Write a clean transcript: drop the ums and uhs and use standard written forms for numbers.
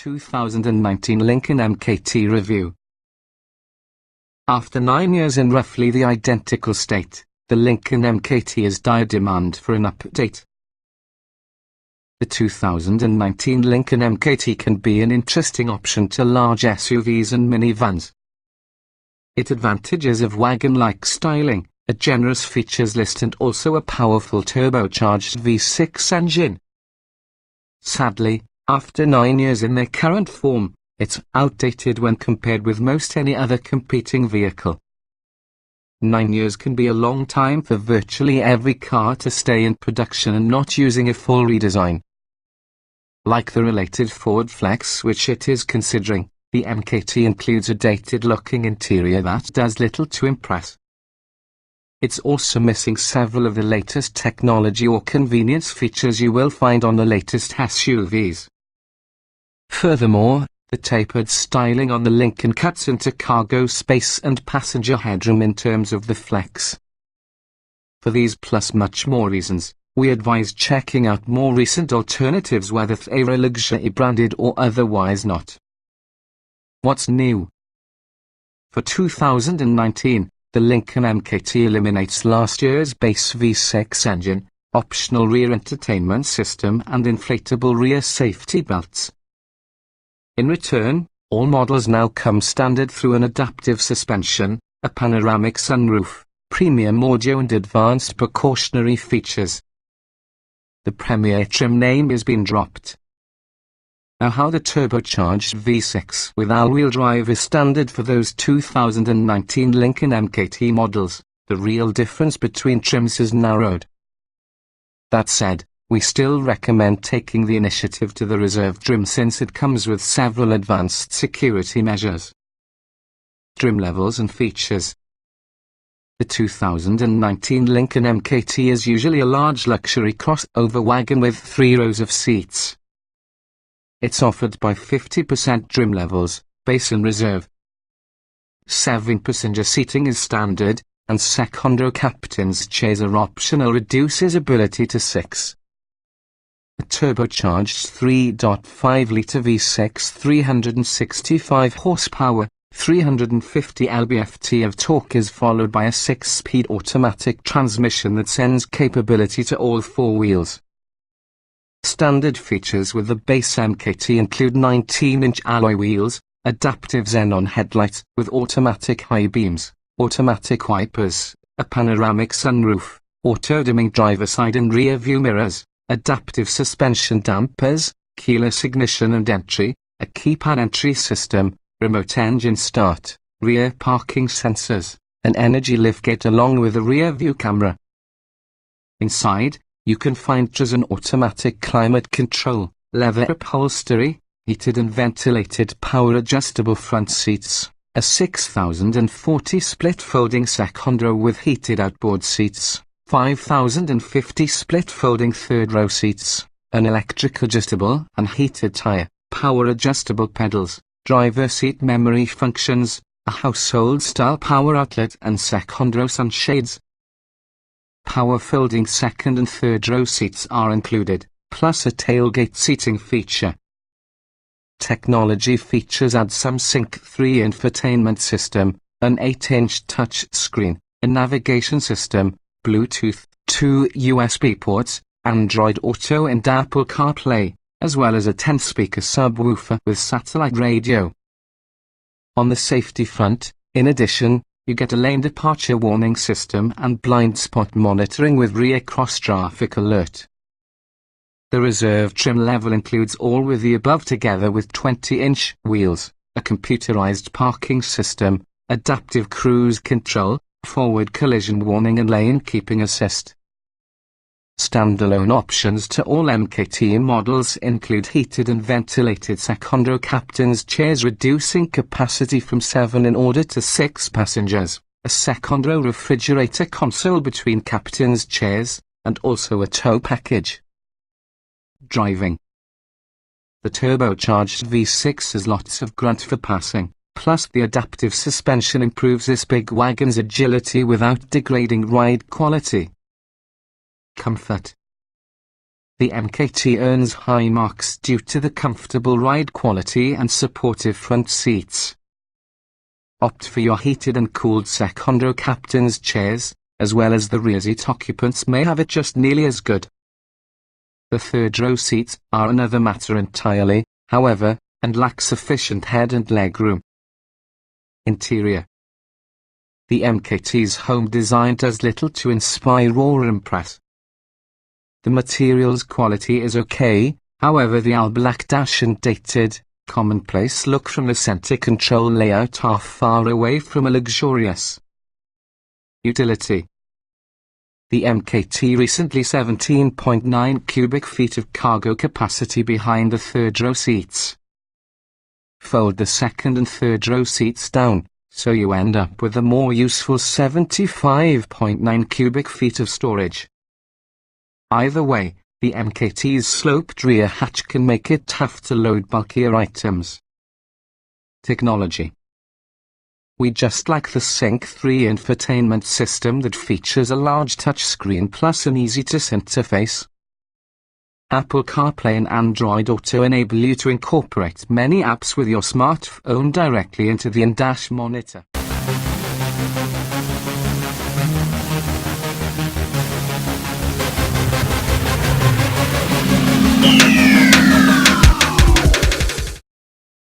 2019 Lincoln MKT Review. After 9 years in roughly the identical state, the Lincoln MKT is dire demand for an update. The 2019 Lincoln MKT can be an interesting option to large SUVs and minivans. It advantages of wagon-like styling, a generous features list and also a powerful turbocharged V6 engine. Sadly, after 9 years in their current form, it's outdated when compared with most any other competing vehicle. 9 years can be a long time for virtually every car to stay in production and not using a full redesign. Like the related Ford Flex which it is considering, the MKT includes a dated-looking interior that does little to impress. It's also missing several of the latest technology or convenience features you will find on the latest SUVs. Furthermore, the tapered styling on the Lincoln cuts into cargo space and passenger headroom in terms of the Flex. For these plus much more reasons, we advise checking out more recent alternatives whether they are luxury branded or otherwise not. What's new? For 2019, the Lincoln MKT eliminates last year's base V6 engine, optional rear entertainment system and inflatable rear safety belts. In return, all models now come standard through an adaptive suspension, a panoramic sunroof, premium audio and advanced precautionary features. The Premier trim name has been dropped. Now how the turbocharged V6 with all-wheel drive is standard for those 2019 Lincoln MKT models, the real difference between trims is narrowed. That said, we still recommend taking the initiative to the reserve trim since it comes with several advanced security measures. Trim levels and features. The 2019 Lincoln MKT is usually a large luxury crossover wagon with 3 rows of seats. It's offered by 50% trim levels, base and reserve. 7 passenger seating is standard, and second-row captain's chairs are optional, reduces ability to 6. A turbocharged 3.5-litre V6 365 horsepower, 350 lb-ft of torque is followed by a 6-speed automatic transmission that sends capability to all 4 wheels. Standard features with the base MKT include 19-inch alloy wheels, adaptive xenon headlights with automatic high beams, automatic wipers, a panoramic sunroof, auto-dimming driver side and rear view mirrors, adaptive suspension dampers, keyless ignition and entry, a keypad entry system, remote engine start, rear parking sensors, an energy liftgate along with a rear view camera. Inside, you can find an automatic climate control, leather upholstery, heated and ventilated power adjustable front seats, a 6,040 split folding second row with heated outboard seats, 5,050 split folding third row seats, an electric adjustable and heated tire, power adjustable pedals, driver seat memory functions, a household style power outlet and second row sunshades. Power folding second and third row seats are included, plus a tailgate seating feature. Technology features add some Sync 3 infotainment system, an 8-inch touch screen, a navigation system, Bluetooth, 2 USB ports, Android Auto and Apple CarPlay, as well as a 10-speaker subwoofer with satellite radio. On the safety front, in addition, you get a lane departure warning system and blind spot monitoring with rear cross traffic alert. The reserve trim level includes all with the above together with 20-inch wheels, a computerized parking system, adaptive cruise control, forward collision warning and lane keeping assist. Standalone options to all MKT models include heated and ventilated second-row captain's chairs reducing capacity from 7 in order to 6 passengers, a second-row refrigerator console between captain's chairs, and also a tow package. Driving. The turbocharged V6 has lots of grunt for passing, plus the adaptive suspension improves this big wagon's agility without degrading ride quality. Comfort. The MKT earns high marks due to the comfortable ride quality and supportive front seats. Opt for your heated and cooled second row captain's chairs, as well as the rear seat occupants may have it just nearly as good. The third row seats are another matter entirely, however, and lack sufficient head and leg room. Interior. The MKT's home design does little to inspire or impress. The materials quality is okay, however the all-black dash and dated, commonplace look from the center control layout are far away from a luxurious. Utility. The MKT recently 17.9 cubic feet of cargo capacity behind the third row seats. Fold the second and third row seats down, so you end up with a more useful 75.9 cubic feet of storage. Either way, the MKT's sloped rear hatch can make it tough to load bulkier items. Technology. We just like the Sync 3 infotainment system that features a large touchscreen plus an easy-to-use interface. Apple CarPlay and Android Auto enable you to incorporate many apps with your smartphone directly into the in-dash monitor.